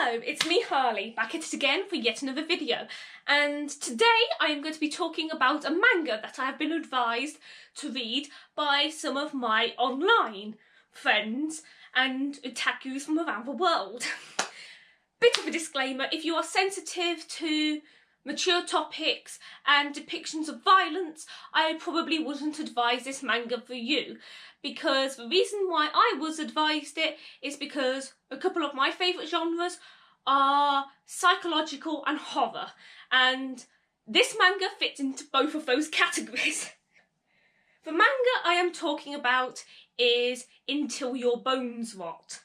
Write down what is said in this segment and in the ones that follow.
Hello, it's me Harley, back at it again for yet another video, and today I am going to be talking about a manga that I have been advised to read by some of my online friends and otakus from around the world. Bit of a disclaimer, if you are sensitive to mature topics and depictions of violence, I probably wouldn't advise this manga for you, because the reason why I was advised it is because a couple of my favourite genres are psychological and horror, and this manga fits into both of those categories. The manga I am talking about is Until Your Bones Rot.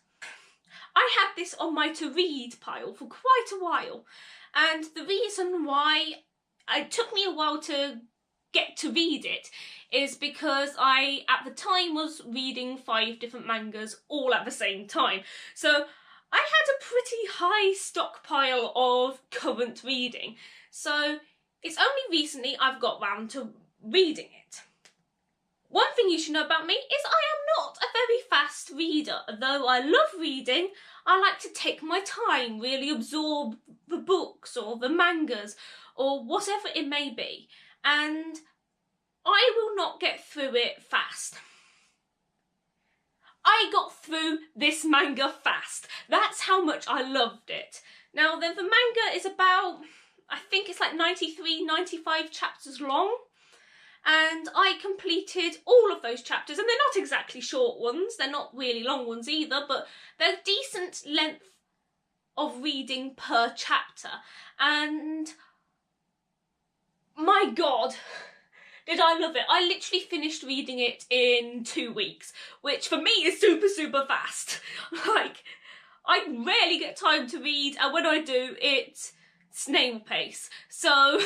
I had this on my to-read pile for quite a while, and the reason why it took me a while to get to read it is because I, at the time, was reading 5 different mangas all at the same time. So I had a pretty high stockpile of current reading. So it's only recently I've got round to reading it. One thing you should know about me is I am not a very fast reader. Though I love reading, I like to take my time, really absorb the books or the mangas or whatever it may be. And I will not get through it fast. I got through this manga fast. That's how much I loved it. Now then, the manga is about, I think it's like 93, 95 chapters long. And I completed all of those chapters, and they're not exactly short ones, they're not really long ones either, but they're decent length of reading per chapter. And my God, did I love it. I literally finished reading it in 2 weeks, which for me is super, super fast. Like, I rarely get time to read, and when I do, it's snail pace. So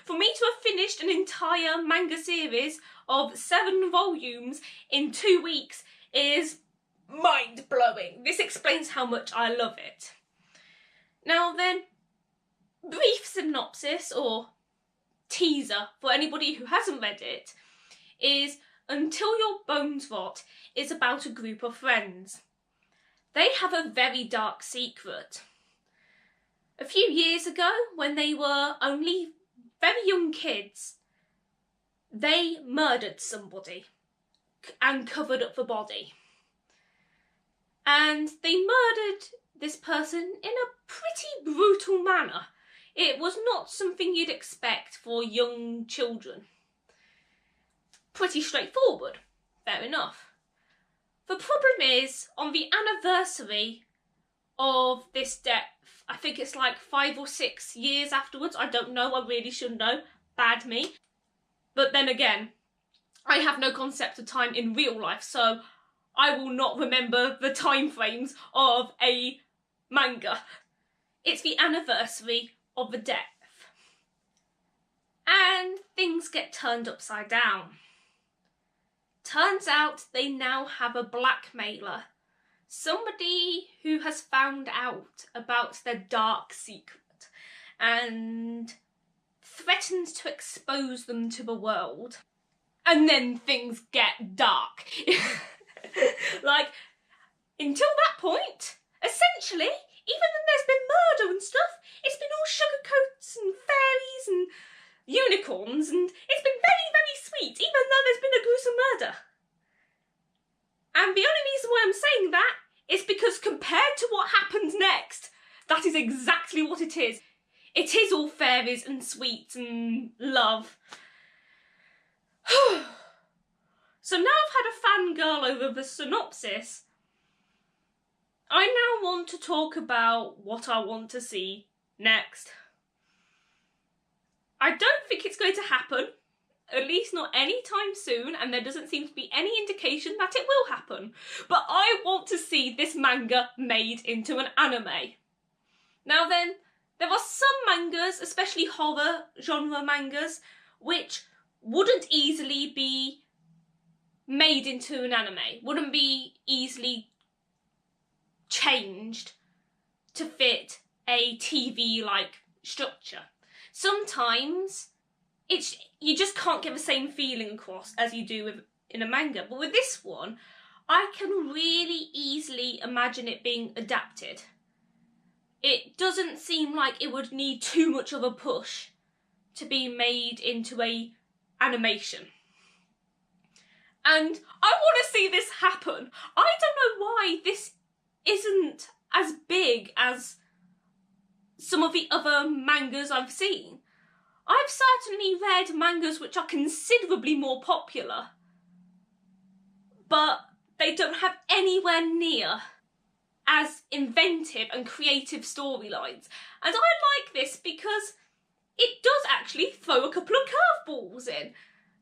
for me to have finished an entire manga series of 7 volumes in 2 weeks is mind-blowing. This explains how much I love it. Now then, brief synopsis or teaser for anybody who hasn't read it is Until Your Bones Rot is about a group of friends. They have a very dark secret. A few years ago, when they were only very young kids, they murdered somebody and covered up the body. And they murdered this person in a pretty brutal manner. It was not something you'd expect for young children. Pretty straightforward, fair enough. The problem is, on the anniversary of this death, I think it's like 5 or 6 years afterwards, I don't know, I really should know, bad me. But then again, I have no concept of time in real life, so I will not remember the time frames of a manga. It's the anniversary of the death. And things get turned upside down. Turns out they now have a blackmailer. Somebody who has found out about their dark secret and threatens to expose them to the world. And then things get dark. Like, until that point, essentially, even though there's been murder and stuff, it's been all sugarcoats and fairies and unicorns, and it's been very, very sweet, even though there's been a gruesome murder. And the only reason why I'm saying that is because compared to what happens next, that is exactly what it is. It is all fairies and sweets and love. So now I've had a fangirl over the synopsis, I now want to talk about what I want to see next. I don't think it's going to happen, at least not anytime soon, and there doesn't seem to be any indication that it will happen. But I want to see this manga made into an anime. Now then, there are some mangas, especially horror genre mangas, which wouldn't easily be made into an anime, wouldn't be easily changed to fit a TV-like structure. Sometimes you just can't get the same feeling across as you do in a manga, but with this one, I can really easily imagine it being adapted. it doesn't seem like it would need too much of a push to be made into a animation. And I want to see this happen. I don't know why this isn't as big as some of the other mangas I've seen. I've certainly read mangas which are considerably more popular, but they don't have anywhere near as inventive and creative storylines. And I like this because it does actually throw a couple of curveballs in.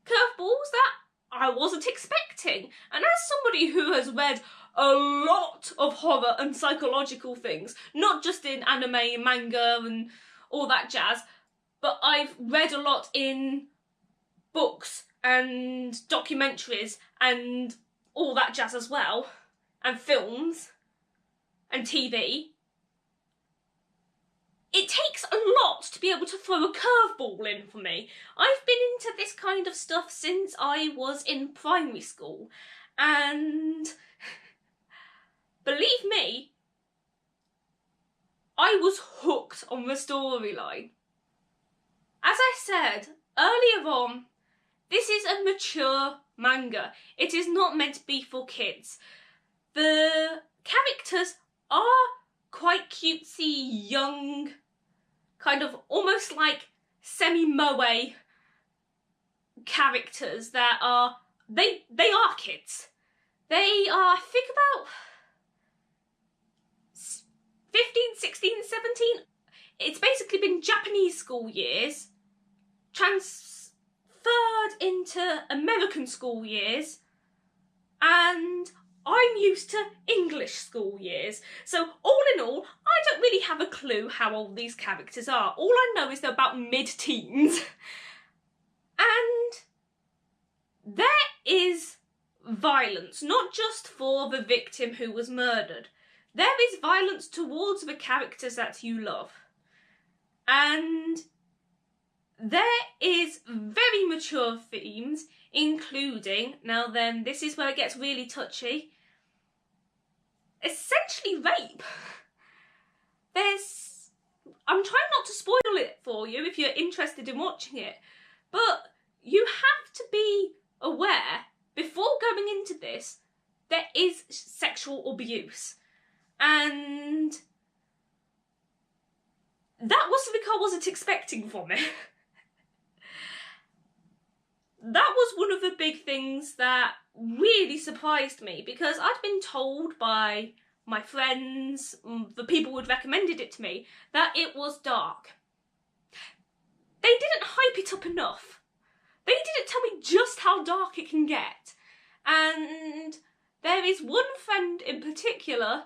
Curveballs that I wasn't expecting. And as somebody who has read a lot of horror and psychological things, not just in anime, manga and all that jazz, but I've read a lot in books and documentaries and all that jazz as well, and films and TV. It takes a lot to be able to throw a curveball in for me. I've been into this kind of stuff since I was in primary school, and believe me, I was hooked on the storyline. As I said earlier on, this is a mature manga. It is not meant to be for kids. The characters are quite cutesy, young, kind of almost like semi-moe characters that are, they are kids. They are, I think about 15, 16, 17. It's basically been Japanese school years, transferred into American school years, and I'm used to English school years. So all in all, I don't really have a clue how old these characters are. All I know is they're about mid-teens. And there is violence, not just for the victim who was murdered. There is violence towards the characters that you love. And there is very mature themes, including, now then, this is where it gets really touchy, essentially rape. I'm trying not to spoil it for you if you're interested in watching it, but you have to be aware, before going into this, there is sexual abuse. And that was something I wasn't expecting from it. That was one of the big things that really surprised me, because I'd been told by my friends, the people who had recommended it to me, that it was dark. They didn't hype it up enough. They didn't tell me just how dark it can get. And there is one friend in particular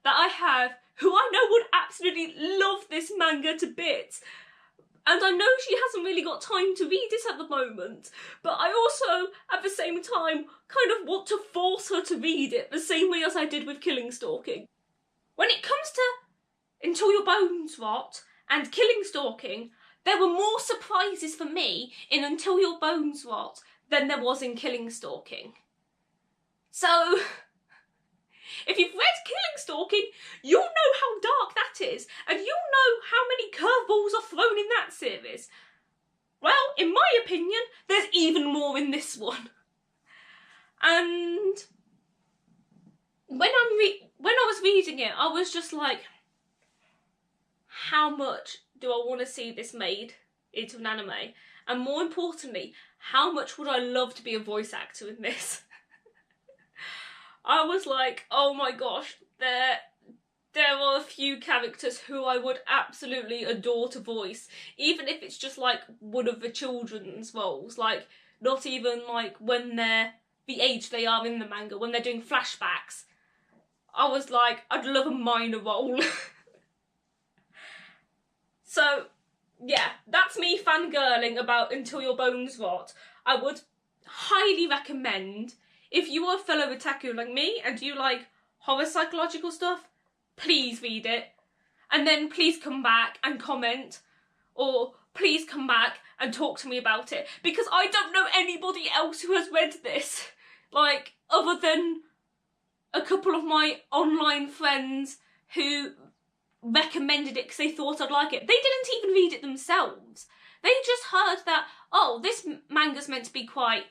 that I have who I know would absolutely love this manga to bits. And I know she hasn't really got time to read it at the moment, but I also, at the same time, kind of want to force her to read it the same way as I did with Killing Stalking. When it comes to Until Your Bones Rot and Killing Stalking, there were more surprises for me in Until Your Bones Rot than there was in Killing Stalking. So, if you've read Killing Stalking, you'll know how dark that is, and you'll know how many curveballs are thrown in that series. Well, in my opinion, there's even more in this one. And when I was reading it, I was just like, how much do I want to see this made into an anime? And more importantly, how much would I love to be a voice actor in this? I was like, oh my gosh, there are a few characters who I would absolutely adore to voice, even if it's just like one of the children's roles, like not even like when they're the age they are in the manga, when they're doing flashbacks. I was like, I'd love a minor role. So yeah, that's me fangirling about Until Your Bones Rot. I would highly recommend, if you are a fellow otaku like me and you like horror psychological stuff, please read it. And then please come back and comment, or please come back and talk to me about it, because I don't know anybody else who has read this, like, other than a couple of my online friends who recommended it because they thought I'd like it. They didn't even read it themselves. They just heard that, oh, this manga's meant to be quite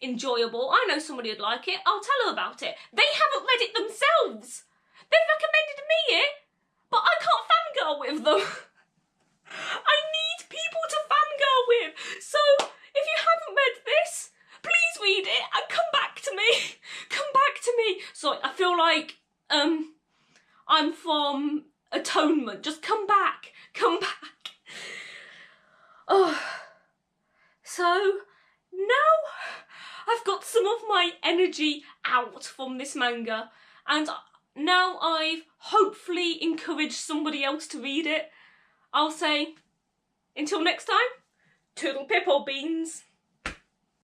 enjoyable. I know somebody would like it. I'll tell her about it. They haven't read it themselves. They've recommended me it, but I can't fangirl with them. I need people to fangirl with. So if you haven't read this, please read it and come back to me. Come back to me. Sorry, I feel like I'm from Atonement. Just come back. Come back. Oh. So now I've got some of my energy out from this manga, and now I've hopefully encouraged somebody else to read it. I'll say, until next time, toodle pip or beans.